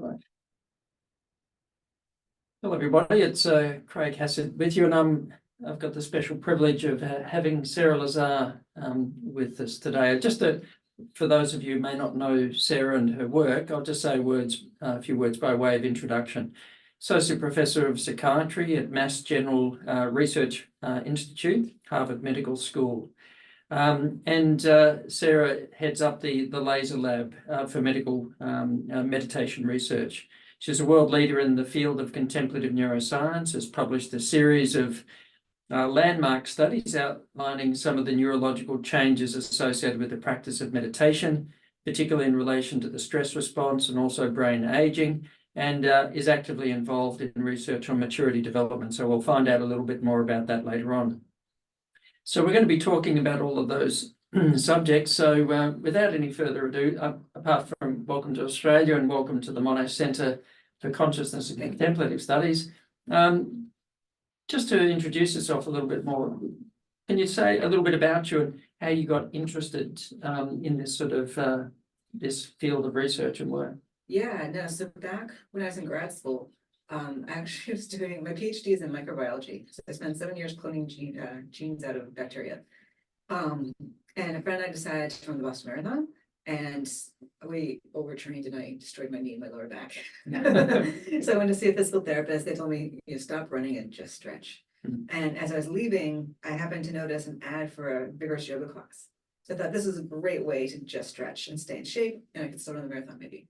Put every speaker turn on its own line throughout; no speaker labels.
Right. Hello, everybody. It's Craig Hassett with you, and I've got the special privilege of having Sara Lazar with us today. For those of you who may not know Sara and her work, I'll just say a few words by way of introduction. Associate Professor of Psychiatry at Mass General Research Institute, Harvard Medical School. Sara heads up the Laser Lab for medical meditation research. She's a world leader in the field of contemplative neuroscience, has published a series of landmark studies outlining some of the neurological changes associated with the practice of meditation, particularly in relation to the stress response and also brain aging, and is actively involved in research on maturity development. So we'll find out a little bit more about that later on. So we're going to be talking about all of those subjects. So without any further ado, apart from welcome to Australia and welcome to the Monash Centre for Consciousness and Contemplative Studies, just to introduce yourself a little bit more, can you say a little bit about you and how you got interested in this sort of this field of research and work?
Yeah, no, so back when I was in grad school, I actually was doing my PhD is in microbiology. So I spent 7 years cloning genes out of bacteria. And a friend and I decided to run the Boston Marathon, and we overtrained and I destroyed my knee and my lower back. So I went to see a physical therapist. They told me, stop running and just stretch. And as I was leaving, I happened to notice an ad for a vigorous yoga class. So I thought this is a great way to just stretch and stay in shape, and I could still run the marathon maybe.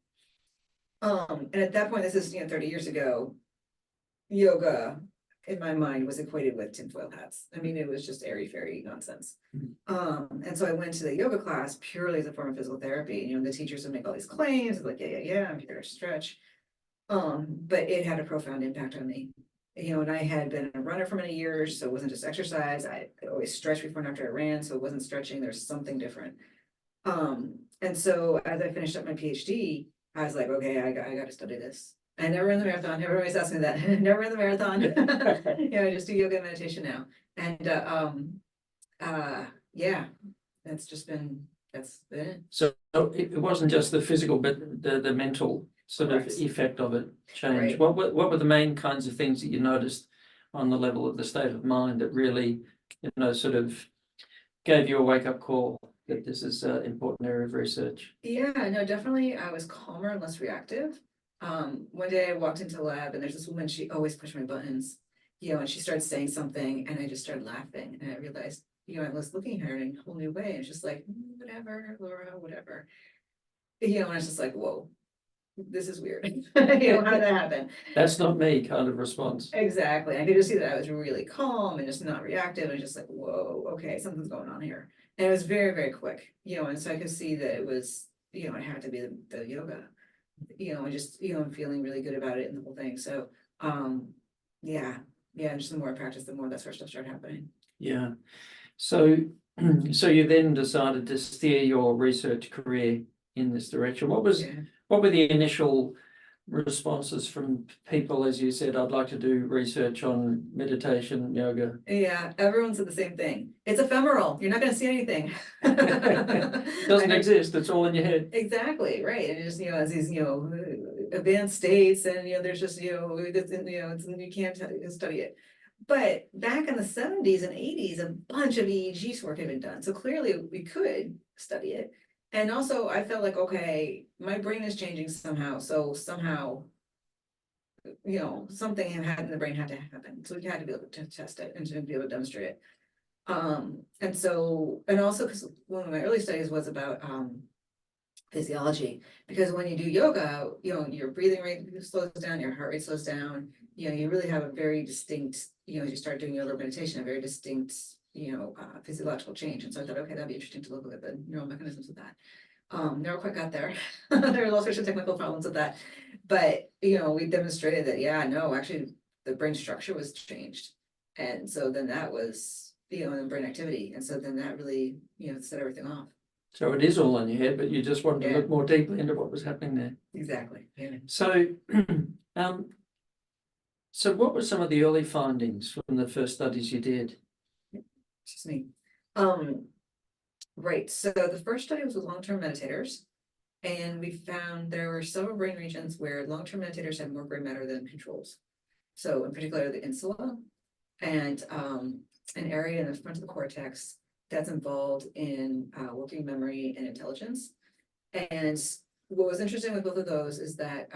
And at that point, this is 30 years ago, yoga in my mind was equated with tinfoil hats. I mean, it was just airy-fairy nonsense. And so I went to the yoga class purely as a form of physical therapy. The teachers would make all these claims like, yeah, I'm here to stretch. But it had a profound impact on me. And I had been a runner for many years, so it wasn't just exercise. I always stretched before and after I ran, so it wasn't stretching. There's something different. And so as I finished up my PhD, I was like, okay, I got to study this. I never ran the marathon. Everybody's asking me that. I never ran the marathon. I just do yoga and meditation now. And yeah, that's been it.
So it wasn't just the physical, but the mental sort of effect of it changed. Right. What were the main kinds of things that you noticed on the level of the state of mind that really, sort of gave you a wake-up call that this is an important area of research?
Yeah, no, definitely. I was calmer and less reactive. One day I walked into the lab and there's this woman, she always pushed my buttons, and she started saying something and I just started laughing and I realized, I was looking at her in a whole new way. And it's just like, whatever, Laura, whatever. And I was just like, whoa, this is weird. How did that happen?
That's not me kind of response.
Exactly. I could just see that I was really calm and just not reactive. And just like, whoa, okay, something's going on here. And it was very, very quick, and so I could see that it was, it had to be the yoga, and just, I'm feeling really good about it and the whole thing. So, yeah, just the more I practiced, the more that sort of stuff started happening.
Yeah. So you then decided to steer your research career in this direction. What were the initial responses from people as you said, I'd like to do research on meditation, yoga?
Yeah, everyone said the same thing. It's ephemeral. You're not going to see anything.
It doesn't exist. It's all in your head.
Exactly, right. And just, as these, advanced states, and there's just, you can't study it. But back in the 70s and 80s, a bunch of EEG work had been done. So clearly we could study it. And also I felt like, okay, my brain is changing somehow. So somehow, something in the brain had to happen. So we had to be able to test it and to be able to demonstrate it. And also because one of my early studies was about physiology, because when you do yoga, your breathing rate slows down, your heart rate slows down. You really have a very distinct, as you start doing yoga meditation, a very distinct, physiological change. And so I thought, okay, that'd be interesting to look at the neural mechanisms of that. Never quite got there. There was all sorts of technical problems with that. But, we demonstrated that, actually the brain structure was changed. And so then that was, and brain activity. And so then that really, set everything off.
So it is all in your head, but you just wanted to look more deeply into what was happening there.
Exactly. Yeah.
So, so what were some of the early findings from the first studies you did?
Excuse me. Right. So the first study was with long-term meditators, And we found there were several brain regions where long-term meditators had more gray matter than controls. So in particular, the insula and an area in the front of the cortex that's involved in working memory and intelligence. And what was interesting with both of those is that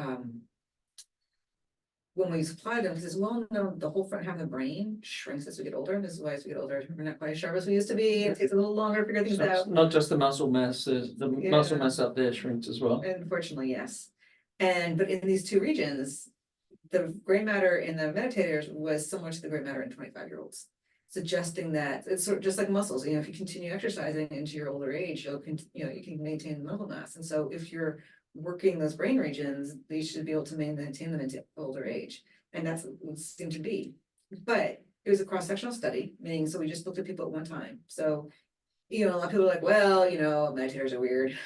when we supply them, because it's well known, the whole front half of the brain shrinks as we get older. This is why as we get older, we're not quite as sharp as we used to be. It takes a little longer to figure things
So it's
out.
not just the muscle mass, the muscle
Yeah.
mass up there shrinks as well.
Unfortunately, yes. But in these two regions, the gray matter in the meditators was similar to the gray matter in 25-year-olds, suggesting that it's sort of just like muscles. You know, if you continue exercising into your older age, you can maintain muscle mass. And so if you're working those brain regions, they should be able to maintain them into older age. And that's what it seemed to be. But it was a cross-sectional study, meaning so we just looked at people at one time. So, a lot of people are like, well, meditators are weird.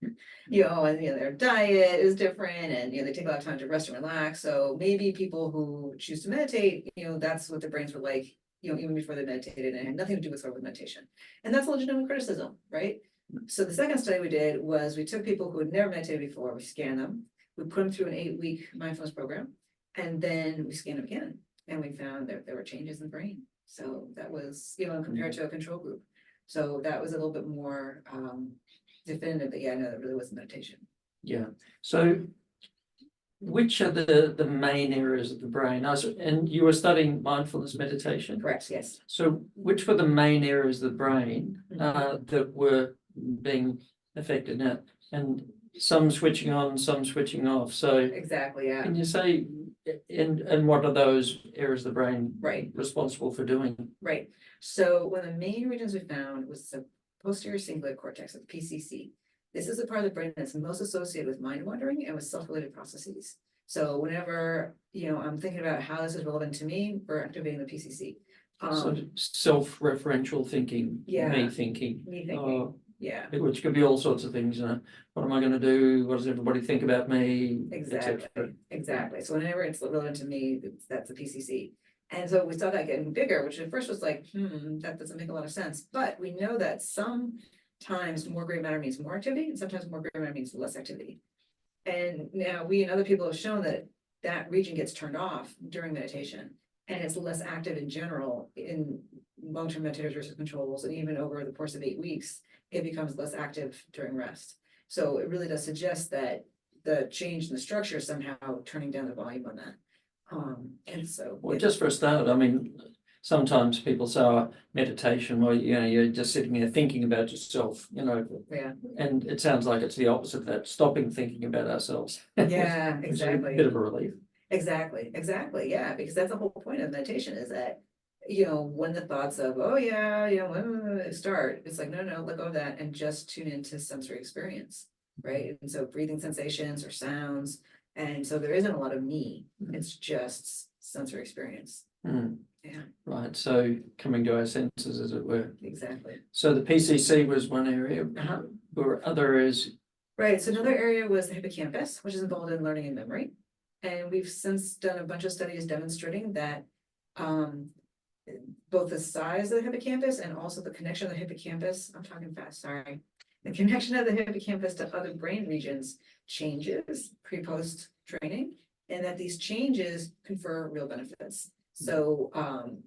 And their diet is different, and they take a lot of time to rest and relax. So maybe people who choose to meditate, that's what their brains were like, even before they meditated, and it had nothing to do with meditation. And that's a legitimate criticism, right? So the second study we did was we took people who had never meditated before, we scanned them, we put them through an 8-week mindfulness program, and then we scanned them again, and we found that there were changes in the brain. So that was, compared to a control group. So that was a little bit more definitive that, no, that really was meditation.
Yeah. So which are the main areas of the brain? And you were studying mindfulness meditation?
Correct, yes.
So which were the main areas of the brain that were being affected now? And some switching on, some switching off. So
exactly, yeah.
Can you say and what are those areas of the brain
right
responsible for doing?
Right. So one of the main regions we found was the posterior cingulate cortex, or the PCC. This is the part of the brain that's most associated with mind wandering and with self-related processes. So whenever I'm thinking about how this is relevant to me, we're activating the PCC.
So self-referential thinking,
yeah,
me thinking.
Yeah.
Which could be all sorts of things, what am I going to do? What does everybody think about me?
Exactly. So whenever it's relevant to me, that's the PCC. And so we saw that getting bigger, which at first was like, that doesn't make a lot of sense. But we know that sometimes more gray matter means more activity, and sometimes more gray matter means less activity. And now we and other people have shown that that region gets turned off during meditation, and it's less active in general in long-term meditators versus controls, and even over the course of 8 weeks, it becomes less active during rest. So it really does suggest that the change in the structure is somehow turning down the volume on that. And so,
well, just for a start, sometimes people say meditation, well, you're just sitting there thinking about yourself,
yeah,
and it sounds like it's the opposite of that, stopping thinking about ourselves.
yeah,
Which is
exactly.
a bit of a relief.
Exactly, yeah, because that's the whole point of meditation is that, when the thoughts of, when start, it's like, no, let go of that and just tune into sensory experience, right? And so breathing sensations or sounds. And so there isn't a lot of me, it's just sensory experience. Yeah.
Right, so coming to our senses, as it were.
Exactly.
So the PCC was one area, or other areas?
Right, so another area was the hippocampus, which is involved in learning and memory. And we've since done a bunch of studies demonstrating that both the size of the hippocampus and also the connection of the hippocampus, I'm talking fast, sorry. The connection of the hippocampus to other brain regions changes pre-post training, and that these changes confer real benefits. So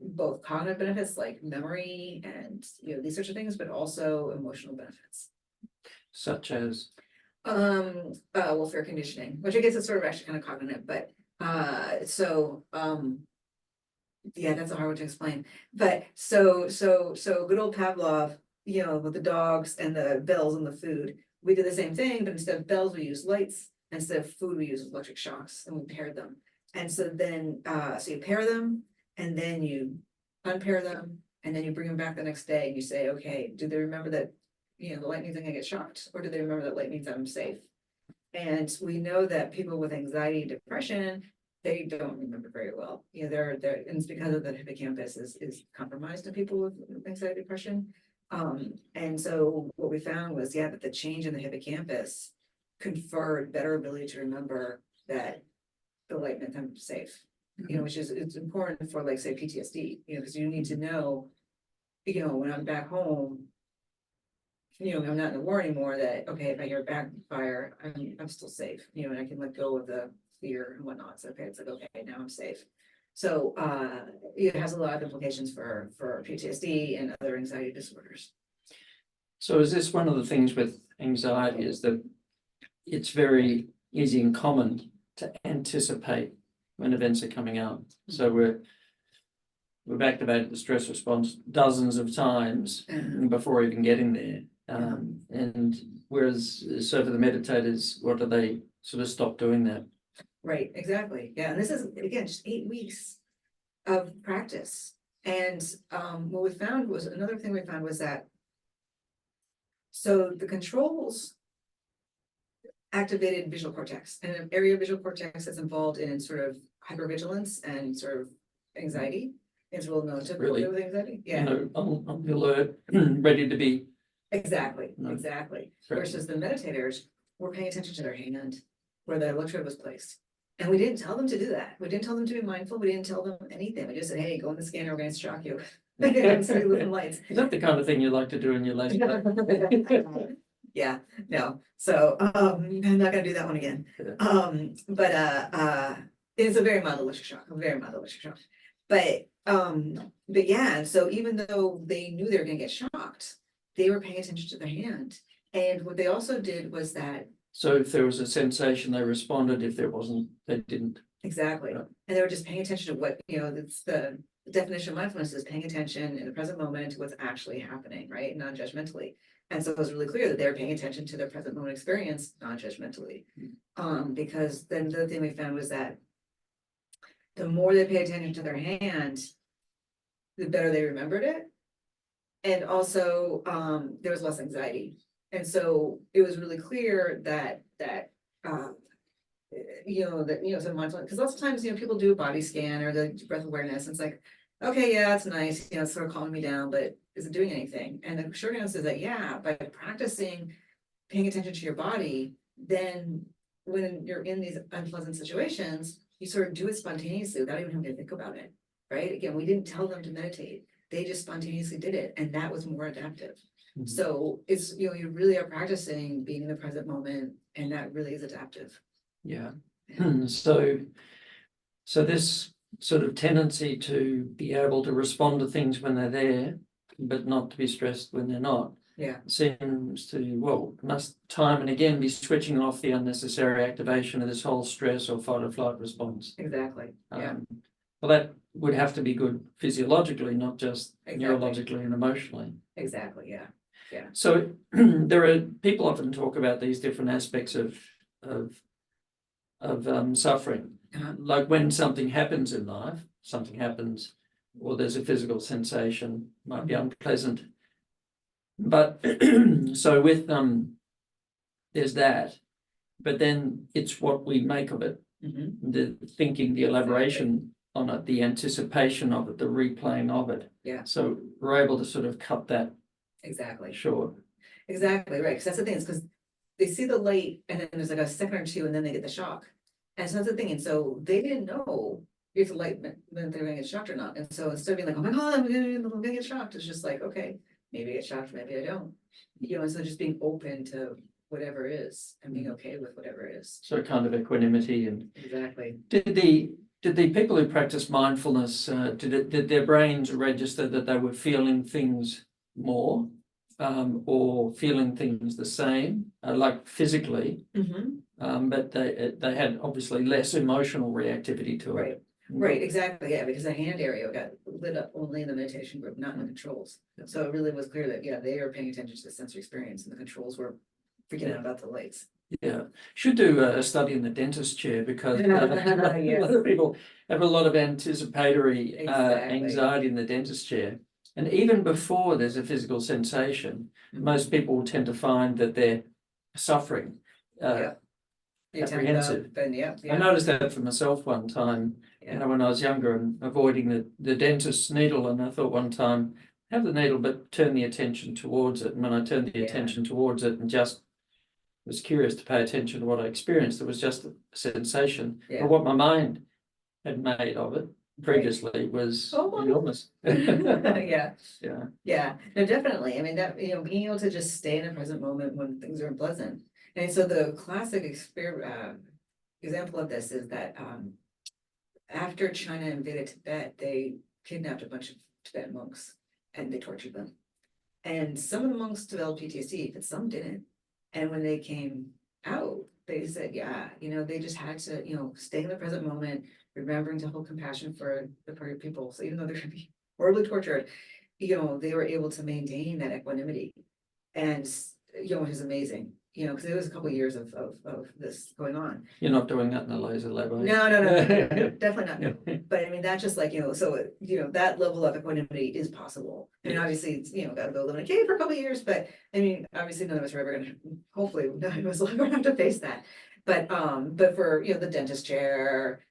both cognitive benefits like memory and these sorts of things, but also emotional benefits.
Such as?
Welfare conditioning, which I guess is sort of actually kind of cognitive, but yeah, that's a hard one to explain. But so good old Pavlov, with the dogs and the bells and the food, we did the same thing, but instead of bells, we used lights. Instead of food, we used electric shocks, and we paired them. And so then, so you pair them, and then you unpair them, and then you bring them back the next day, and you say, okay, do they remember that, the light means I'm gonna get shocked, or do they remember that light means I'm safe? And we know that people with anxiety and depression, they don't remember very well. And it's because of the hippocampus is compromised in people with anxiety, depression. And so what we found was, that the change in the hippocampus conferred better ability to remember that the light meant I'm safe. Which is it's important for, like, say, PTSD, because you need to know, when I'm back home, I'm not in the war anymore, that, okay, if I hear backfire, I'm still safe, and I can let go of the fear and whatnot. So, okay, it's like, okay, now I'm safe. So, it has a lot of implications for PTSD and other anxiety disorders.
So is this one of the things with anxiety, is that it's very easy and common to anticipate when events are coming up. So we've activated the stress response dozens of times before even getting there. And whereas, so for the meditators, what do they sort of stop doing that?
Right, exactly. Yeah, and this is, again, just 8 weeks of practice. And what we found was, another thing we found was that, so the controls activated visual cortex, and an area of visual cortex that's involved in sort of hypervigilance and sort of anxiety. It's real known to
Really?
with anxiety.
You
Yeah,
know, on the alert, ready to be.
exactly,
No.
exactly.
Correct.
Versus the meditators were paying attention to their hand where the electrode was placed. And we didn't tell them to do that. We didn't tell them to be mindful. We didn't tell them anything. We just said, hey, go in the scanner, we're going to shock you. And so we lit the lights.
Is that the kind of thing you like to do in your lazy time?
Yeah, no, so I'm not gonna do that one again. But it's a very mild electric shock, a very mild electric shock. But yeah, so even though they knew they were gonna get shocked, they were paying attention to their hand. And what they also did was that,
So if there was a sensation, they responded. If there wasn't, they didn't.
exactly,
Yeah.
and they were just paying attention to what, it's the definition of mindfulness is paying attention in the present moment to what's actually happening, right, non-judgmentally. And so it was really clear that they're paying attention to their present moment experience non-judgmentally. Because then the other thing we found was that the more they pay attention to their hand, the better they remembered it. And also, there was less anxiety. And so it was really clear that so mindfulness, because lots of times, people do a body scan or the breath awareness, and it's like, okay, yeah, it's nice, it's sort of calming me down, but is it doing anything? And the short answer is that, yeah, by practicing paying attention to your body, then when you're in these unpleasant situations, you sort of do it spontaneously without even having to think about it, right? Again, we didn't tell them to meditate. They just spontaneously did it, and that was more adaptive.
Mhm.
So it's, you really are practicing being in the present moment, and that really is adaptive.
Yeah. So this sort of tendency to be able to respond to things when they're there, but not to be stressed when they're not,
Yeah,
seems to, must time and again be switching off the unnecessary activation of this whole stress or fight or flight response.
exactly. Yeah,
Well, that would have to be good physiologically, not just
Exactly.
neurologically and emotionally.
exactly. Yeah, yeah.
So there are people often talk about these different aspects of suffering. Like when something happens in life, or there's a physical sensation, might be unpleasant. But so with there's that, but then it's what we make of it,
Mhm.
the thinking, the elaboration on it, the anticipation of it, the replaying of it.
Yeah.
So we're able to sort of cut that
Exactly.
short.
Exactly, right, because that's the thing, is because they see the light and then there's like a second or two and then they get the shock. And so that's the thing, and so they didn't know if the light meant they're gonna get shocked or not. And so instead of being like, oh my God, I'm gonna get shocked, it's just like, okay, maybe I get shocked, maybe I don't. And so just being open to whatever is and being okay with whatever is.
So kind of equanimity. And
Exactly.
did the people who practice mindfulness, did their brains register that they were feeling things more, or feeling things the same, like physically, but they had obviously less emotional reactivity to it.
Right, exactly, yeah, because the hand area got lit up only in the meditation group, not in the controls. So it really was clear that, yeah, they are paying attention to the sensory experience and the controls were freaking out about the lights.
Yeah, should do a study in the dentist chair, because a
Yes.
lot of people have a lot of anticipatory
Exactly.
anxiety in the dentist chair. And even before there's a physical sensation, most people tend to find that they're suffering, apprehensive. I noticed that for myself one time, when I was younger and avoiding the dentist's needle, and I thought one time, have the needle but turn the attention towards it. And when I turned the attention towards it and just was curious to pay attention to what I experienced, it was just a sensation, or what my mind had made of it. previously was
Oh,
enormous.
Yeah,
Yeah,
yeah, no, definitely. I mean, that, being able to just stay in the present moment when things are unpleasant. And so the classic example of this is that, after China invaded Tibet, they kidnapped a bunch of Tibetan monks and they tortured them. And some of the monks developed PTSD, but some didn't. And when they came out, they said, yeah, they just had to, stay in the present moment, remembering to hold compassion for the people. So even though they're gonna be horribly tortured, they were able to maintain that equanimity. And, which is amazing, because it was a couple of years of this going on.
you're not doing that in a laser lab, are you?
No, definitely not. No. But I mean, that's just like, so, that level of equanimity is possible. I mean,
Yes.
obviously, it's, gotta go live in a cave for a couple of years, but I mean, obviously none of us are ever gonna, hopefully, none of us will ever have to face that. But for, the dentist chair,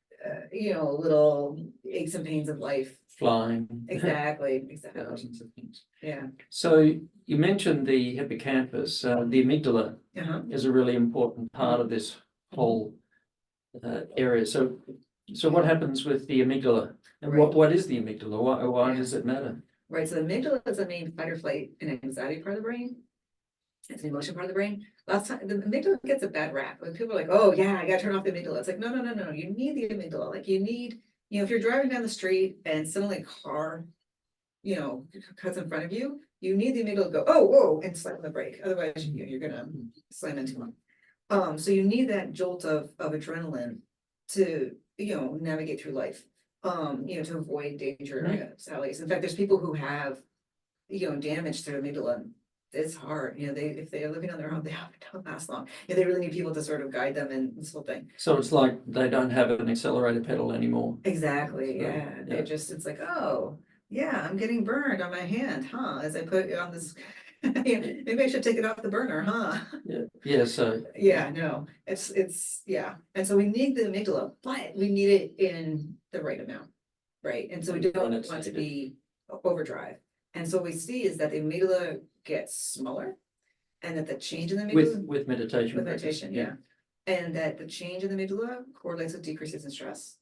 little aches and pains of life.
Flying.
Exactly.
Thousands of things.
Yeah.
So you mentioned the hippocampus, the amygdala
Uh-huh.
is a really important part of this whole area. So what happens with the amygdala? And
Right.
what is the amygdala? Why
Yeah.
does it matter?
Right, so the amygdala is the main fight or flight and anxiety part of the brain. It's an emotion part of the brain. Last time, the amygdala gets a bad rap. When people are like, oh yeah, I gotta turn off the amygdala. It's like, no. You need the amygdala. Like you need, if you're driving down the street and suddenly a car, cuts in front of you, you need the amygdala to go, oh, whoa, and slam on the brake. Otherwise, you're gonna slam into them. So you need that jolt of adrenaline to, navigate through life. To avoid danger sallies. In fact, there's people who have, damage to their amygdala. It's hard, if they are living on their own, they don't last long. They really need people to sort of guide them in this whole thing.
So it's like they don't have an accelerator pedal anymore.
Exactly,
So,
yeah. It's like, oh, yeah, I'm getting burned on my hand, huh? As I put it on this, maybe I should take it off the burner, huh?
Yeah. So
Yeah, no, yeah. And so we need the amygdala, but we need it in the right amount, right? And so we
When
don't
it's
want to
needed.
be overdrive. And so what we see is that the amygdala gets smaller and that the change in the amygdala.
with meditation.
With
practice,
meditation, yeah. And that the change in the amygdala correlates with decreases in stress.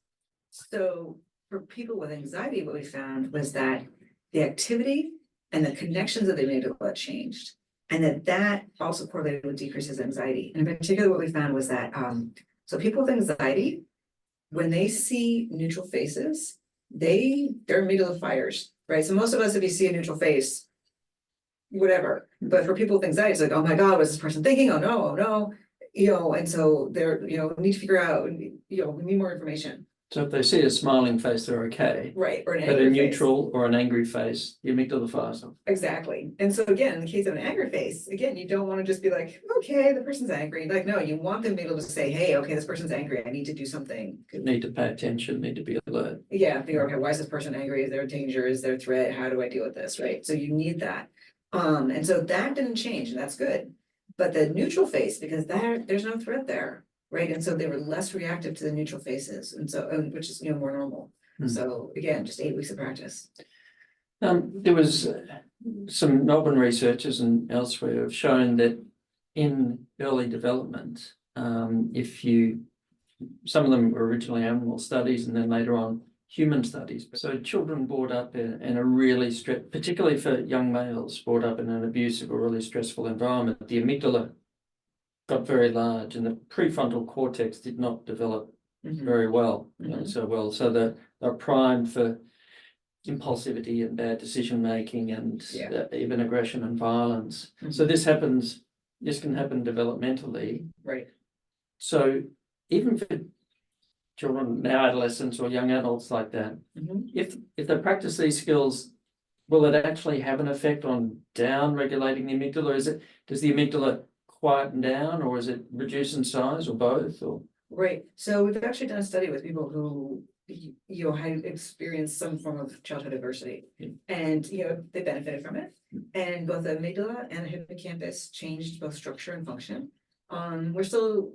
So for people with anxiety, what we found was that the activity and the connections of the amygdala changed. And that also correlated with decreases in anxiety. And in particular, what we found was that, so people with anxiety, when they see neutral faces, their amygdala fires, right? So most of us, if you see a neutral face, whatever. But for people with anxiety, it's like, oh my God, what's this person thinking? Oh no, oh no. And so they're, need to figure out, we need more information.
So if they see a smiling face, they're okay.
Right, or an
But
angry
a
face.
neutral or an angry face, the amygdala fires off.
Exactly. And so again, in the case of an angry face, again, you don't want to just be like, okay, the person's angry. Like, no, you want them to be able to say, hey, okay, this person's angry. I need to do something.
Need to pay attention, need to be alert.
Yeah, figure, okay, why is this person angry? Is there a danger? Is there a threat? How do I deal with this? Right. So you need that. And so that didn't change, and that's good. But the neutral face, because there's no threat there, right? And so they were less reactive to the neutral faces, and so which is more normal. So again, just 8 weeks of practice.
There was some Melbourne researchers and elsewhere have shown that in early development, some of them were originally animal studies and then later on human studies. So children brought up in a really particularly for young males, brought up in an abusive or really stressful environment, the amygdala got very large and the prefrontal cortex did not develop very well, so they're primed for impulsivity and bad decision making and even aggression and violence. So this can happen developmentally.
Right.
So even for children, now adolescents or young adults like that, if they practice these skills, will it actually have an effect on down regulating the amygdala? Does the amygdala quieten down, or is it reduce in size, or both? Or
right. So we've actually done a study with people who had experienced some form of childhood adversity, and they benefited from it. And both the amygdala and the hippocampus changed both structure and function. We're still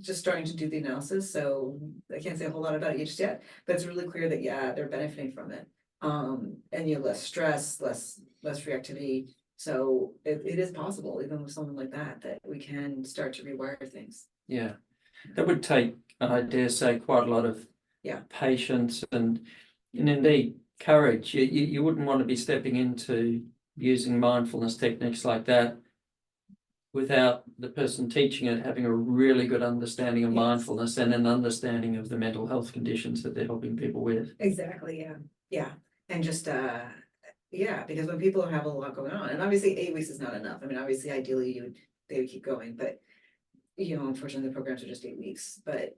just starting to do the analysis, so I can't say a whole lot about it just yet, but it's really clear that they're benefiting from it. And less stress, less reactivity. So it is possible, even with something like that we can start to rewire things.
Yeah, that would take, I dare say, quite a lot of patience and And indeed, courage. You wouldn't want to be stepping into using mindfulness techniques like that without the person teaching it having a really good understanding of
Yes.
mindfulness and an understanding of the mental health conditions that they're helping people with.
Exactly, yeah, yeah, and just, yeah, because when people have a lot going on, and obviously 8 weeks is not enough, I mean, obviously, ideally, they would keep going, but unfortunately, the programs are just 8 weeks, but,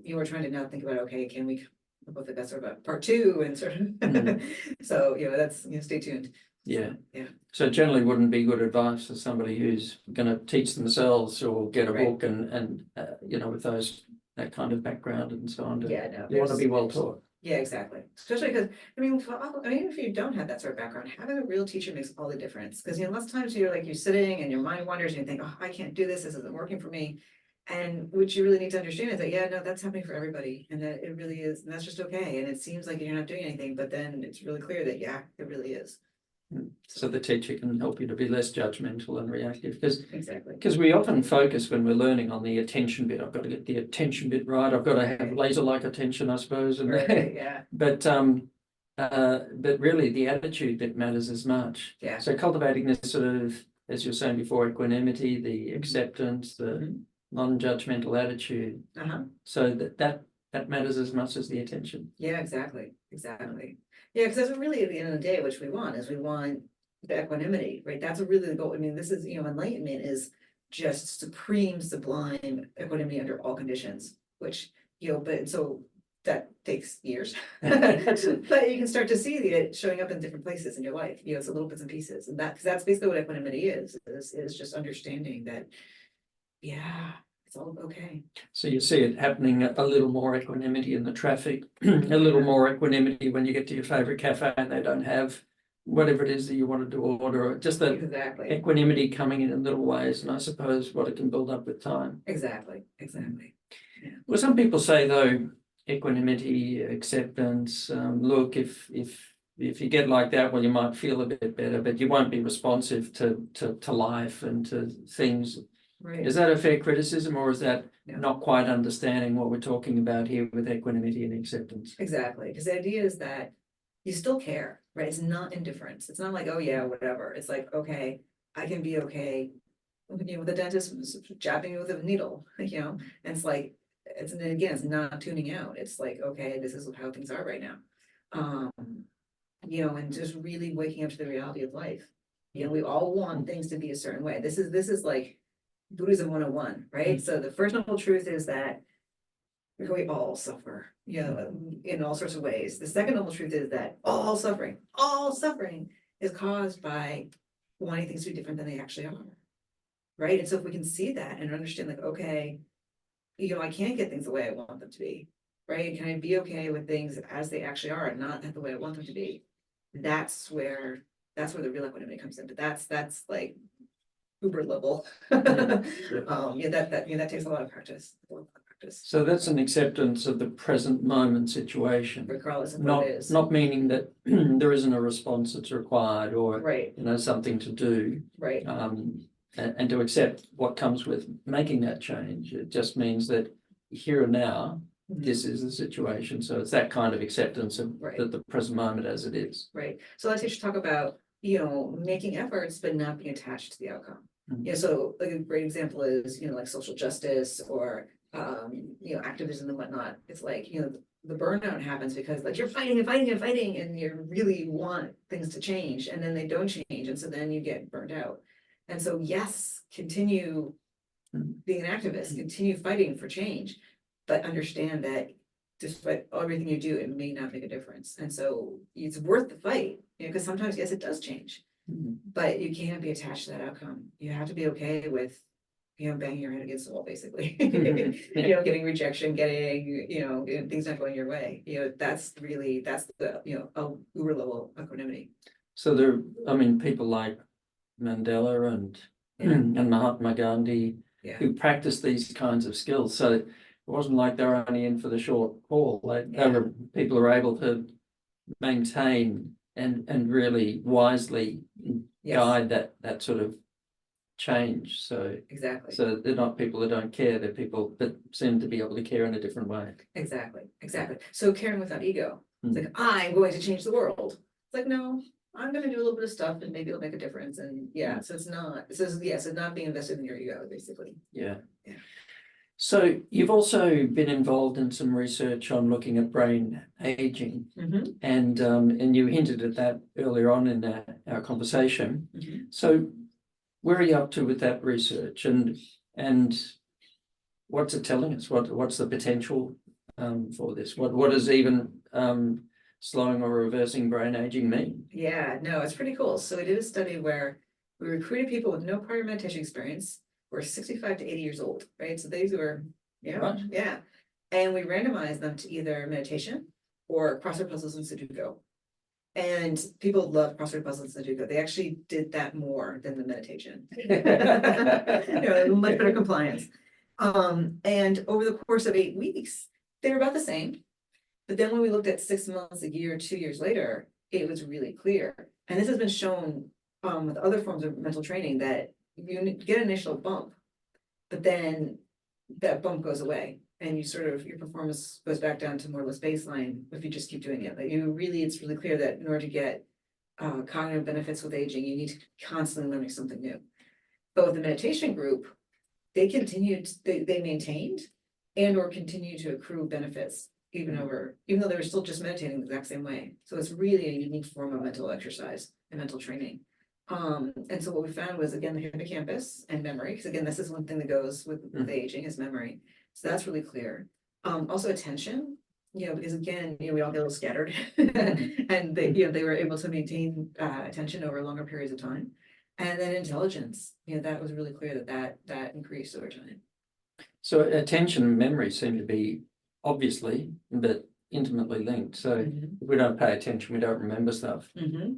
you were trying to now think about, okay, can we come up with that's sort of a part two and sort of, so, that's, stay tuned.
Yeah.
Yeah.
So generally wouldn't be good advice for somebody who's going to teach themselves or get a
Right.
book and with that kind of background and so on.
Yeah, no.
You want to be well taught.
Yeah, exactly. Especially because, even if you don't have that sort of background, having a real teacher makes all the difference. Because, lots of times you're sitting and your mind wanders and you think, oh, I can't do this isn't working for me. And what you really need to understand is that, yeah, no, that's happening for everybody. And that it really is. And that's just okay. And it seems like you're not doing anything, but then it's really clear that, yeah, it really is.
So the teacher can help you to be less judgmental and reactive,
Exactly.
because we often focus when we're learning on the attention bit. I've got to get the attention bit right. I've got to have laser-like attention, I suppose. And
Right, yeah.
but really the attitude bit matters as much.
Yeah.
So cultivating this sort of, as you were saying before, equanimity, the acceptance, the non-judgmental attitude. So that matters as much as the attention.
Yeah, exactly. Yeah, because that's really at the end of the day, which we want is we want the equanimity, right? That's really the goal. I mean, this is, enlightenment is just supreme, sublime equanimity under all conditions, which, but so that takes years. But you can start to see it showing up in different places in your life, it's a little bits and pieces. And that's basically what equanimity is just understanding that, yeah, it's all okay.
So you see it happening a little more equanimity in the traffic, a little more equanimity when you get to your favorite cafe and they don't have whatever it is that you wanted to order, just that
Exactly.
equanimity coming in little ways. And I suppose what it can build up with time.
Exactly. Yeah.
Well, some people say though, equanimity, acceptance, look, if you get like that, well, you might feel a bit better, but you won't be responsive to life and to things.
Right.
Is that a fair criticism, or is that
No.
not quite understanding what we're talking about here with equanimity and acceptance?
Exactly, because the idea is that you still care, right? It's not indifference. It's not like, oh yeah, whatever. It's like, okay, I can be okay. With the dentist jabbing you with a needle, and it's like, and again, it's not tuning out. It's like, okay, this is how things are right now. And just really waking up to the reality of life. We all want things to be a certain way. This is like Buddhism 101, right? So the first noble truth is that we all suffer, in all sorts of ways. The second noble truth is that all suffering is caused by wanting things to be different than they actually are. Right. And so if we can see that and understand, like, okay, I can't get things the way I want them to be. Right. Can I be okay with things as they actually are and not the way I want them to be? That's where the real equanimity comes in. But that's like uber level. That takes a lot of practice.
So that's an acceptance of the present moment situation.
Regardless of what it is.
Not meaning that there isn't a response that's required or
right.
Something to do.
Right.
And to accept what comes with making that change. It just means that here and now, this is the situation. So it's that kind of acceptance of the present moment as it is.
Right. So let's just talk about, making efforts, but not being attached to the outcome. So like a great example is, like social justice or, activism and whatnot. It's like, the burnout happens because like you're fighting and you really want things to change and then they don't change. And so then you get burned out. And so, yes, continue being an activist, continue fighting for change, but understand that despite everything you do, it may not make a difference. And so it's worth the fight, because sometimes, yes, it does change, but you can't be attached to that outcome. You have to be okay with, banging your head against the wall, basically, getting rejection, getting, things not going your way. That's the, uber level equanimity.
So people like Mandela and Mahatma Gandhi who practiced these kinds of skills. So it wasn't like they were only in for the short haul. People were able to maintain and really wisely guide that sort of change. So
exactly.
So they're not people that don't care. They're people that seem to be able to care in a different way.
Exactly. So caring without ego. It's like, I'm going to change the world. It's like, no, I'm gonna do a little bit of stuff and maybe it'll make a difference. And yeah, so it's not, it says, yes, it's not being invested in your ego, basically.
Yeah.
Yeah.
So you've also been involved in some research on looking at brain aging,
Mhm,
and you hinted at that earlier on in our conversation.
mhm.
So where are you up to with that research, and what's it telling us? What's the potential for this? What does even slowing or reversing brain aging mean?
Yeah, no, it's pretty cool. So we did a study where we recruited people with no prior meditation experience, who were 65 to 80 years old, right? So these were, yeah,
Right.
yeah. And we randomized them to either meditation or crossword puzzles and Sudoku. And people love crossword puzzles and Sudoku. They actually did that more than the meditation. Much better compliance. And over the course of 8 weeks, they were about the same. But then when we looked at 6 months, a year, 2 years later, it was really clear. And this has been shown with other forms of mental training that you get an initial bump, but then that bump goes away and you sort of, your performance goes back down to more or less baseline if you just keep doing it. Like it's really clear that in order to get cognitive benefits with aging, you need to constantly learning something new. But with the meditation group, they maintained and or continued to accrue benefits even though they were still just meditating the exact same way. So it's really a unique form of mental exercise and mental training. And so what we found was, again, the hippocampus and memory, because again, this is one thing that goes with aging is memory. So that's really clear. Also attention, because again, we all get a little scattered and they were able to maintain attention over longer periods of time. And then intelligence, that was really clear that increased over time.
So attention and memory seem to be obviously, but intimately linked. So if we don't pay attention, we don't remember stuff.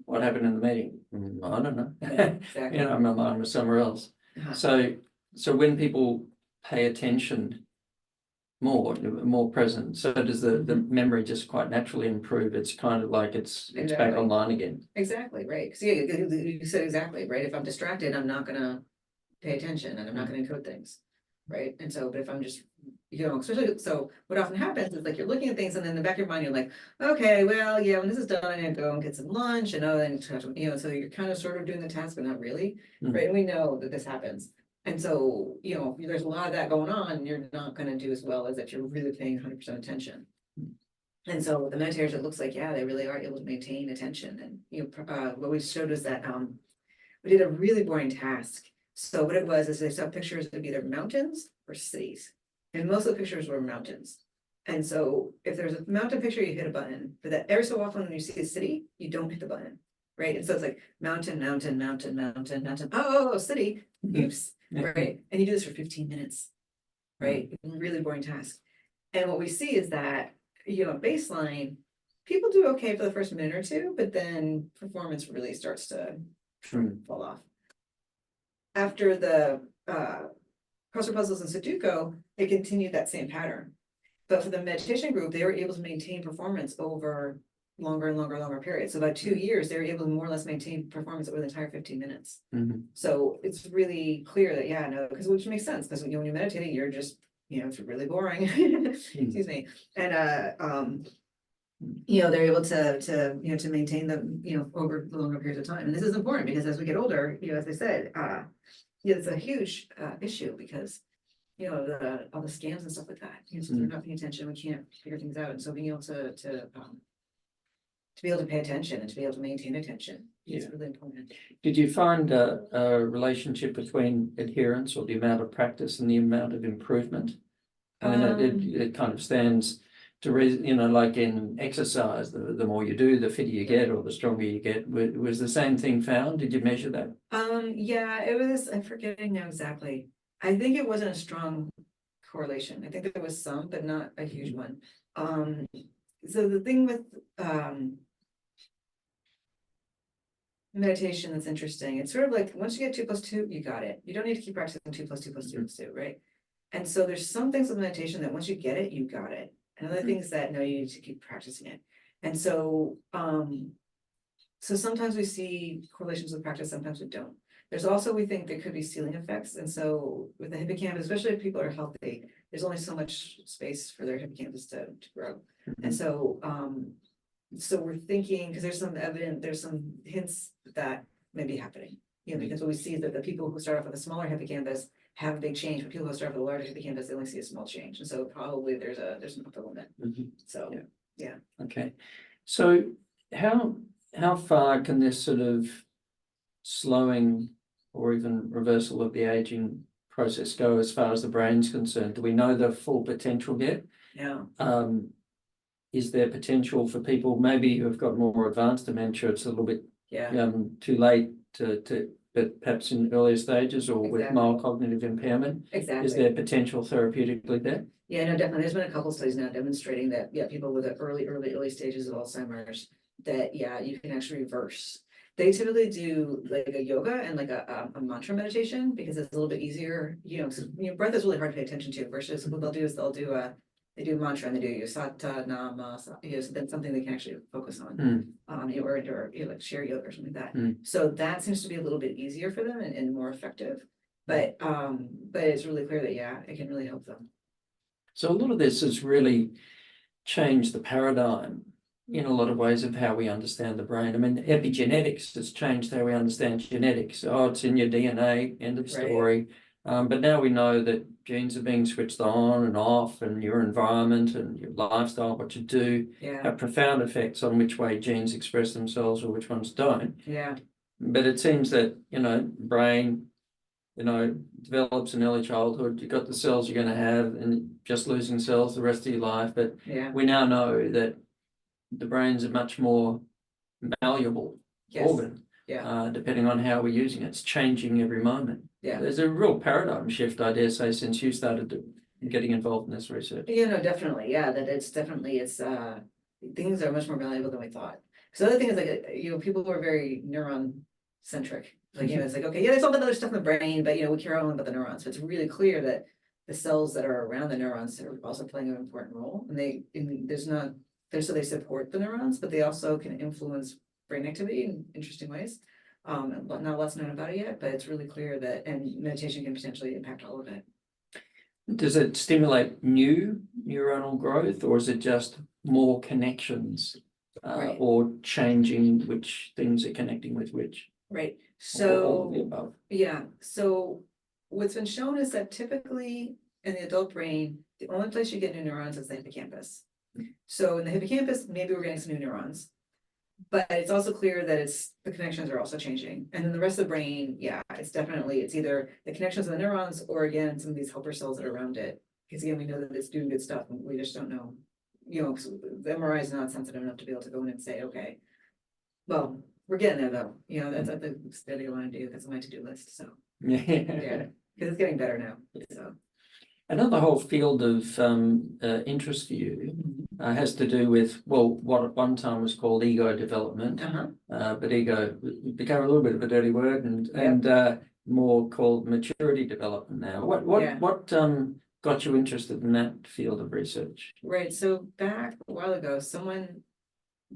What happened in the meeting? I don't know.
Exactly.
My mind was somewhere else. So when people pay attention more present, so does the memory just quite naturally improve? It's kind of like it's back online again.
Exactly, right. Because you said exactly, right? If I'm distracted, I'm not gonna pay attention and I'm not gonna encode things. Right. And so, but if I'm just, especially, so what often happens is like you're looking at things and then in the back of your mind, you're like, okay, well, yeah, when this is done, I need to go and get some lunch and then, so you're kind of sort of doing the task, but not really. Right. And we know that this happens. And so, there's a lot of that going on and you're not going to do as well as if you're really paying 100% attention. And so with the meditators, it looks like, yeah, they really are able to maintain attention. And, what we showed was that we did a really boring task. So what it was is they saw pictures of either mountains or cities. And most of the pictures were mountains. And so if there's a mountain picture, you hit a button. But that every so often when you see a city, you don't hit the button. Right. And so it's like mountain, mountain, mountain, mountain, mountain. Oh, city. Oops. Right. And you do this for 15 minutes. Right. Really boring task. And what we see is that, baseline, people do okay for the first minute or two, but then performance really starts to fall off. After the crossword puzzles and Sudoku, they continued that same pattern. But for the meditation group, they were able to maintain performance over longer and longer periods. So about 2 years, they were able to more or less maintain performance over the entire 15 minutes. So it's really clear that, because which makes sense, because when you're meditating, you're just, it's really boring. Excuse me. And they're able to maintain them, over longer periods of time. And this is important because as we get older, as I said, it's a huge issue because, all the scams and stuff like that, so they're not paying attention, we can't figure things out. And so being able to be able to pay attention and to be able to maintain attention is really important.
Did you find a relationship between adherence or the amount of practice and the amount of improvement? I mean, it kind of stands to reason, like in exercise, the more you do, the fitter you get or the stronger you get. Was the same thing found? Did you measure that?
Yeah, it was, I'm forgetting now exactly. I think it wasn't a strong correlation. I think there was some, but not a huge one. So the thing with meditation that's interesting, it's sort of like once you get 2 + 2, you got it. You don't need to keep practicing 2 + 2 + 2 + 2, right? And so there's some things with meditation that once you get it, you got it. And other things that no, you need to keep practicing it. And so so sometimes we see correlations with practice, sometimes we don't. There's also, we think there could be ceiling effects. And so with the hippocampus, especially if people are healthy, there's only so much space for their hippocampus to grow. And so So we're thinking, because there's some hints that may be happening. Because what we see is that the people who start off with a smaller hippocampus have a big change, but people who start with a larger hippocampus, they only see a small change, and so probably there's an upper limit. So, yeah.
Okay, so how far can this sort of slowing or even reversal of the aging process go as far as the brain's concerned? Do we know the full potential yet?
Yeah.
Is there potential for people maybe who have got more advanced dementia? It's a little bit
Yeah.
too late to but perhaps in earlier stages or with
Exactly.
mild cognitive impairment.
Exactly.
Is there potential therapeutically there?
Yeah, no, definitely. There's been a couple studies now demonstrating that, people with the early stages of Alzheimer's, that, you can actually reverse. They typically do like a yoga and like a mantra meditation because it's a little bit easier, 'cause, breath is really hard to pay attention to versus what they'll do is they do a mantra and they do sata nama, so then something they can actually focus on, or like share yoga or something like that. So that seems to be a little bit easier for them and more effective. But it's really clear that, it can really help them.
So a lot of this has really changed the paradigm in a lot of ways of how we understand the brain. I mean, epigenetics has changed how we understand genetics. Oh, it's in your DNA, end of story. But now we know that genes are being switched on and off, and your environment and your lifestyle, what you do, have profound effects on which way genes express themselves or which ones don't.
Yeah.
But it seems that, brain, develops in early childhood. You've got the cells you're going to have and just losing cells the rest of your life. But we now know that the brain's a much more malleable organ. Depending on how we're using it. It's changing every moment. There's a real paradigm shift, I dare say, since you started getting involved in this research.
No, definitely. That it's things are much more valuable than we thought. So the other thing is like, people who are very neuron centric. Like, it's like, okay, there's all that other stuff in the brain, but we care only about the neurons. So it's really clear that the cells that are around the neurons are also playing an important role. And so they support the neurons, but they also can influence brain activity in interesting ways. But not lots known about it yet, but it's really clear that, and meditation can potentially impact all of it.
Does it stimulate new neuronal growth, or is it just more connections, or changing which things are connecting with which?
Right.
Or all of the above.
So what's been shown is that typically in the adult brain, the only place you get new neurons is the hippocampus. So in the hippocampus, maybe we're getting some new neurons. But it's also clear that the connections are also changing. And then the rest of the brain, it's either the connections of the neurons or again, some of these helper cells that are around it. Because again, we know that it's doing good stuff and we just don't know, the MRI is not sensitive enough to be able to go in and say, okay, well, we're getting there though. That's the study I want to do. That's on my to-do list. So because it's getting better now. So
another whole field of interest for you has to do with, what at one time was called ego development, but ego became a little bit of a dirty word, and more called maturity development now. What got you interested in that field of research?
Right. So back a while ago, someone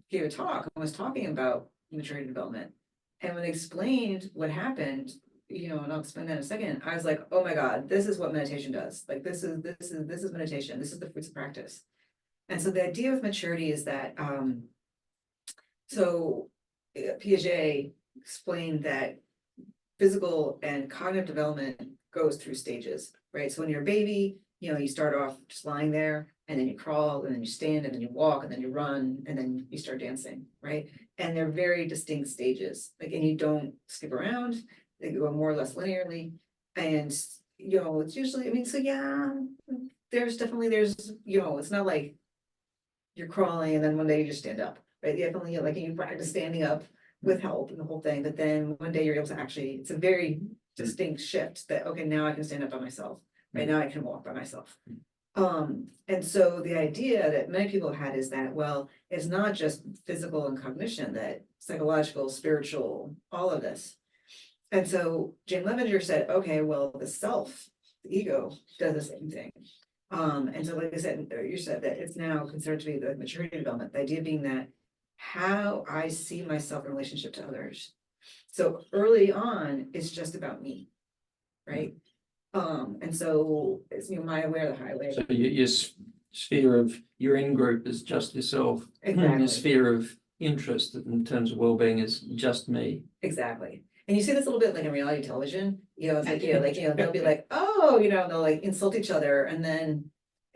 gave a talk and was talking about maturity development, and when they explained what happened, and I'll explain that in a second, I was like, oh my God, this is what meditation does. Like this is meditation. This is the fruits of practice. And so the idea of maturity is that Piaget explained that physical and cognitive development goes through stages, right? So when you're a baby, you start off just lying there, and then you crawl, and then you stand, and then you walk, and then you run, and then you start dancing, right? And they're very distinct stages. And you don't skip around. They go more or less linearly. And, it's usually, there's, it's not like you're crawling and then one day you just stand up, right? You definitely, you practice standing up with help and the whole thing. But then one day you're able to it's a very distinct shift that, okay, now I can stand up by myself, right? Now I can walk by myself. And so the idea that many people had is that, well, it's not just physical and cognition, that psychological, spiritual, all of this. And so Jane Levenger said, okay, well, the self, the ego, does the same thing. And so like I said, you said that it's now considered to be the maturity development, the idea being that how I see myself in relationship to others. So early on, it's just about me, right? And so it's my way or the highway.
So you're sphere of your in-group is just yourself.
Exactly.
Your sphere of interest in terms of well-being is just me.
Exactly. And you see this a little bit like in reality television, it's like, they'll be like, oh, they'll like insult each other and then,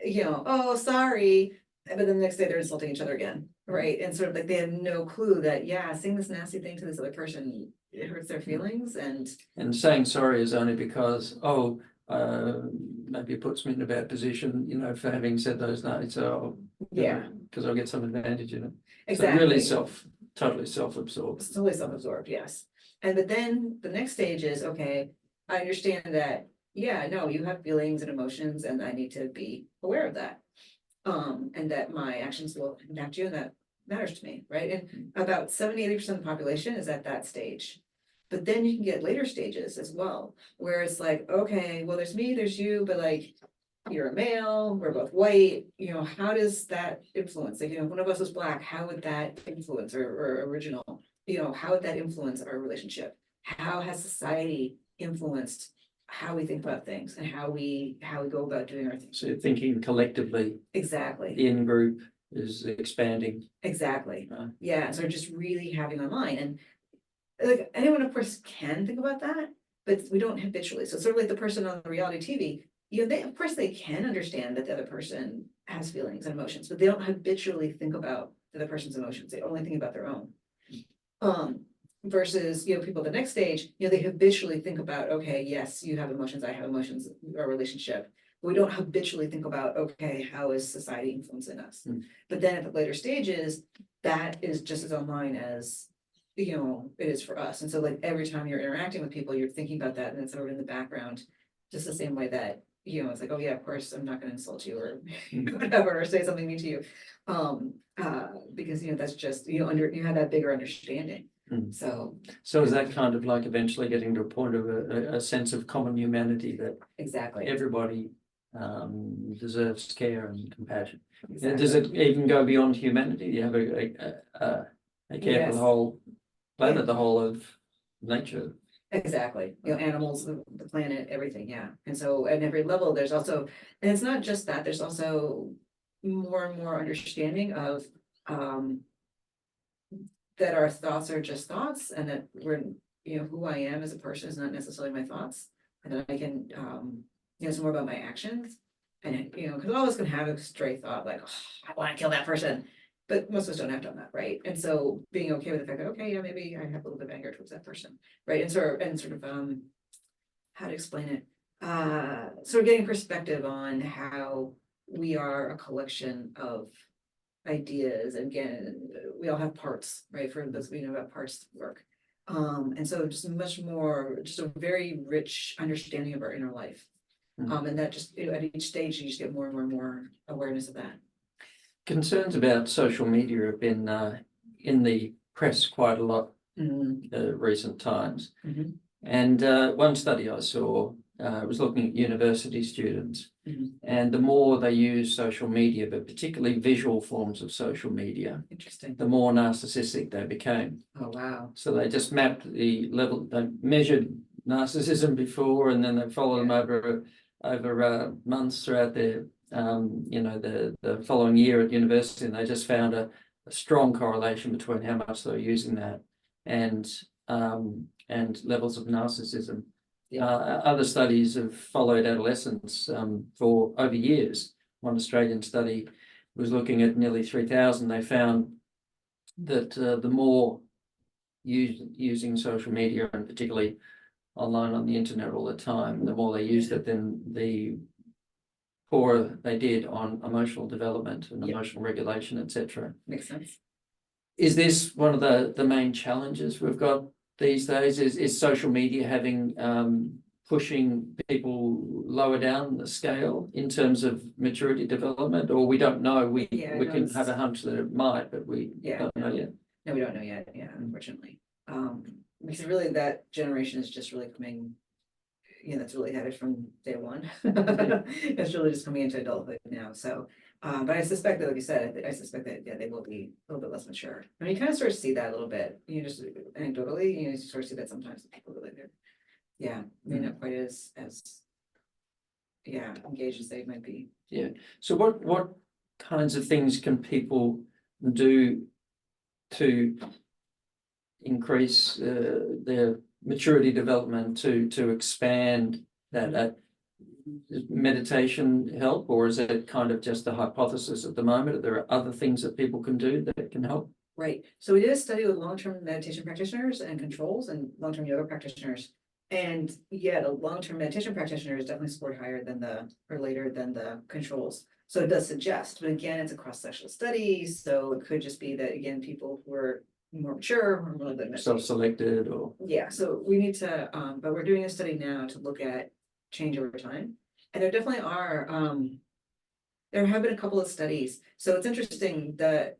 oh, sorry. But then the next day they're insulting each other again, right? And sort of like they have no clue that, saying this nasty thing to this other person, it hurts their feelings and
saying sorry is only because, maybe it puts me in a bad position, for having said those nights. So because I'll get some advantage in it.
exactly.
So really totally self-absorbed.
It's totally self-absorbed, yes. But then the next stage is, okay, I understand that, no, you have feelings and emotions and I need to be aware of that. And that my actions will impact you and that matters to me, right? And about 70-80% of the population is at that stage. But then you can get later stages as well, where it's like, okay, well, there's me, there's you, but like, you're a male, we're both white, how does that influence? Like, one of us is black, how would that influence or original? How would that influence our relationship? How has society influenced how we think about things and how we go about doing our things?
So you're thinking collectively,
Exactly.
the in-group is expanding.
Exactly. So just really having online and like anyone, of course, can think about that, but we don't habitually. So sort of like the person on the reality TV, they of course they can understand that the other person has feelings and emotions, but they don't habitually think about the other person's emotions. They only think about their own. Versus, people the next stage, they habitually think about, okay, yes, you have emotions, I have emotions, our relationship. But we don't habitually think about, okay, how is society influencing us? But then at the later stages, that is just as online as it is for us. And so like every time you're interacting with people, you're thinking about that and it's sort of in the background, just the same way that, it's like, oh yeah, of course, I'm not gonna insult you or whatever, or say something mean to you. Because that's just, you have that bigger understanding. So
is that kind of like eventually getting to a point of a sense of common humanity that
exactly
everybody deserves care and compassion?
exactly.
Does it even go beyond humanity? You have a care for the whole planet, the whole of nature.
Exactly. Animals, the planet, everything. Yeah. And so at every level, there's also, and it's not just that, there's also more and more understanding of that our thoughts are just thoughts and that we're, who I am as a person is not necessarily my thoughts. And that I can, it's more about my actions. And, because all of us can have a stray thought like, oh, I want to kill that person. But most of us don't have done that, right? And so being okay with the fact that, okay, maybe I have a little bit of anger towards that person, right? And sort of how to explain it? Sort of getting perspective on how we are a collection of ideas. And again, we all have parts, right? For those we know about parts work. And so just much more, just a very rich understanding of our inner life. And that just at each stage you just get more and more and more awareness of that.
Concerns about social media have been in the press quite a lot recent times. And one study I saw was looking at university students, and the more they use social media, but particularly visual forms of social media,
Interesting.
the more narcissistic they became.
Oh, wow.
So they just mapped the level, they measured narcissism before, and then they followed them over months throughout their the following year at university, and they just found a strong correlation between how much they were using that and levels of narcissism. Other studies have followed adolescents for over years. One Australian study was looking at nearly 3,000. They found that the more using social media, and particularly online on the internet all the time, the more they used it, then the poorer they did on emotional development and emotional regulation, etc.
Makes sense.
Is this one of the main challenges we've got these days? Is social media having pushing people lower down the scale in terms of maturity development, or we don't know? We can have a hunch that it might, but we don't know yet.
No, we don't know yet. Yeah, unfortunately. Because really that generation is just really coming, that's really had it from day one. It's really just coming into adulthood now. So, but I suspect that, like you said, I suspect that they will be a little bit less mature. I mean, you kind of sort of see that a little bit. Just anecdotally, you sort of see that sometimes people really maybe not quite as engaged as they might be.
Yeah. So what kinds of things can people do to increase their maturity development, to expand that meditation help, or is it kind of just a hypothesis at the moment? Are there other things that people can do that can help?
Right. So we did a study with long-term meditation practitioners and controls and long-term yoga practitioners. And yeah, the long-term meditation practitioners definitely scored higher than or later than the controls. So it does suggest, but again, it's a cross-sectional study. So it could just be that, again, people who are more mature or more than
Self-selected or
yeah, so we need to, but we're doing a study now to look at change over time. And there definitely are, there have been a couple of studies. So it's interesting that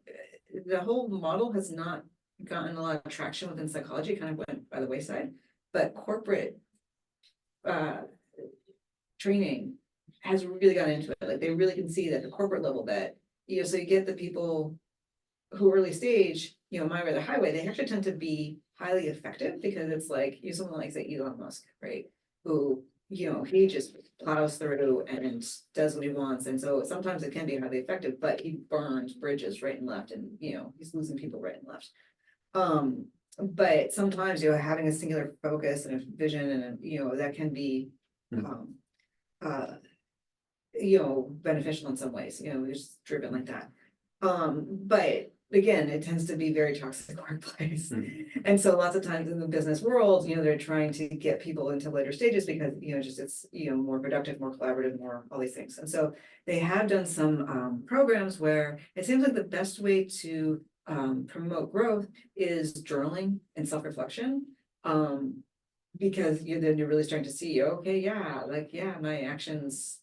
the whole model has not gotten a lot of traction within psychology, kind of went by the wayside, but corporate training has really gotten into it. Like they really can see that the corporate level that, so you get the people who early stage, my way or the highway, they actually tend to be highly effective because it's like someone like say Elon Musk, right? Who, he just plows through and does what he wants. And so sometimes it can be highly effective, but he burns bridges right and left and he's losing people right and left. But sometimes having a singular focus and a vision and that can be beneficial in some ways, it's driven like that. But again, it tends to be very toxic workplace. And so lots of times in the business world, they're trying to get people into later stages because, it's, more productive, more collaborative, more all these things. And so they have done some programs where it seems like the best way to promote growth is journaling and self-reflection. Because then you're really starting to see, okay, my actions,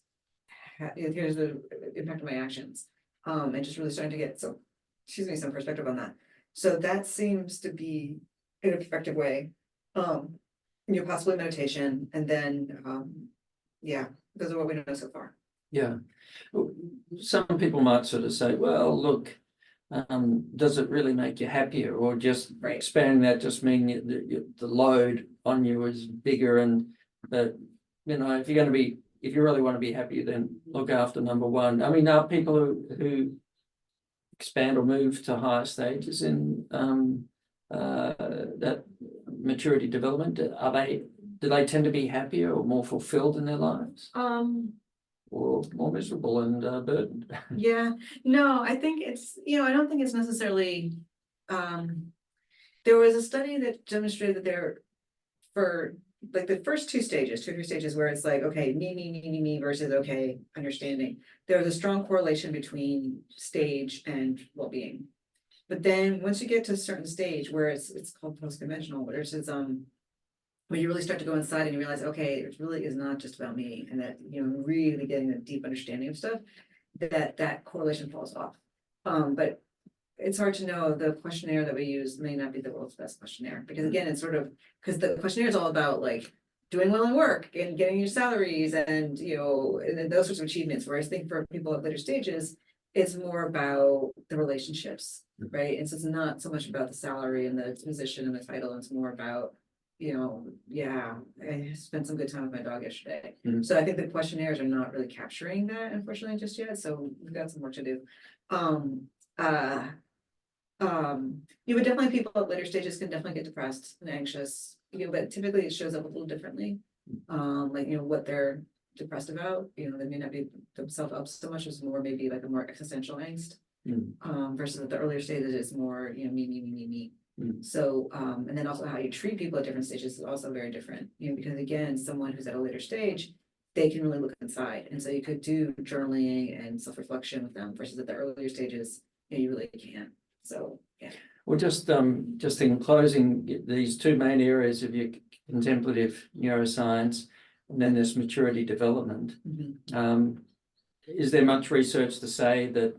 here's the impact of my actions. And just really starting to get some perspective on that. So that seems to be an effective way. Possibly meditation, and then those are what we know so far.
Yeah. Some people might sort of say, well, look, does it really make you happier, or just expanding that just mean the load on you is bigger, and that if you really want to be happy, then look after number one. I mean, are people who expand or move to higher stages in that maturity development, do they tend to be happier or more fulfilled in their lives? Or more miserable and burdened?
Yeah, no, I think it's, I don't think it's necessarily, there was a study that demonstrated that for like the first 2 stages, 2 or 3 stages where it's like, okay, me versus okay, understanding. There was a strong correlation between stage and well-being. But then once you get to a certain stage where it's called post-conventional, where it's when you really start to go inside and you realize, okay, it really is not just about me, and that really getting a deep understanding of stuff, that correlation falls off. But it's hard to know. The questionnaire that we use may not be the world's best questionnaire, because again, it's sort of because the questionnaire is all about like doing well in work and getting your salaries and and those sorts of achievements. Whereas I think for people at later stages, it's more about the relationships, right? And so it's not so much about the salary and the position and the title. It's more about I spent some good time with my dog yesterday. So I think the questionnaires are not really capturing that, unfortunately, just yet. So we've got some work to do. But definitely people at later stages can definitely get depressed and anxious, but typically it shows up a little differently. What they're depressed about, they may not be themselves up so much, as more maybe like a more existential angst. Versus at the earlier stages, it's more, me. So, and then also how you treat people at different stages is also very different, because again, someone who's at a later stage, they can really look inside. And so you could do journaling and self-reflection with them versus at the earlier stages, you really can't. So, yeah.
Well, just in closing, these 2 main areas of your contemplative neuroscience, and then this maturity development. Is there much research to say that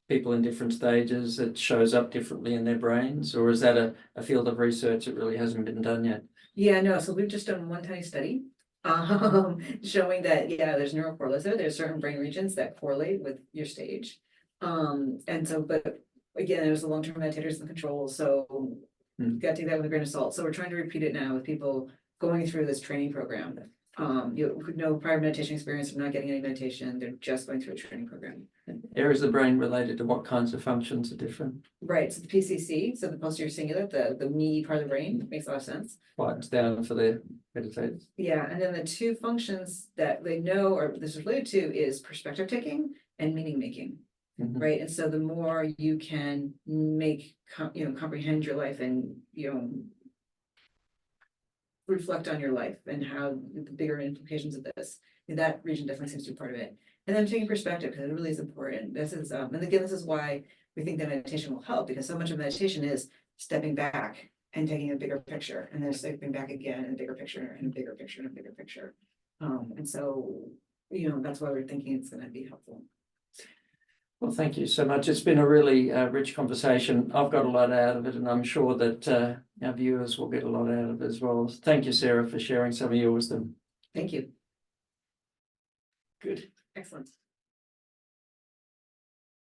people in different stages, it shows up differently in their brains, or is that a field of research that really hasn't been done yet?
Yeah, no. So we've just done one tiny study showing that there's neurocorrelates. There's certain brain regions that correlate with your stage. And so, but again, there's the long-term meditators and controls, so you got to take that with a grain of salt. So we're trying to repeat it now with people going through this training program. No prior meditation experience, they're not getting any meditation, they're just going through a training program.
areas of the brain related to what kinds of functions are different?
Right, so the PCC, so the posterior cingulate, the me part of the brain, makes a lot of sense.
Quiet down for the meditators.
Yeah, and then the two functions that they know or this is related to is perspective taking and meaning making.
Mhm.
Right, and so the more you can make, comprehend your life and, reflect on your life and how the bigger implications of this, that region definitely seems to be part of it. And then taking perspective, because it really is important. This is, and again, this is why we think that meditation will help, because so much of meditation is stepping back and taking a bigger picture, and then stepping back again and a bigger picture and a bigger picture and a bigger picture. And so, that's why we're thinking it's going to be helpful.
Well, thank you so much. It's been a really rich conversation. I've got a lot out of it, and I'm sure that our viewers will get a lot out of it as well. Thank you, Sarah, for sharing some of your wisdom.
Thank you.
Good.
Excellent.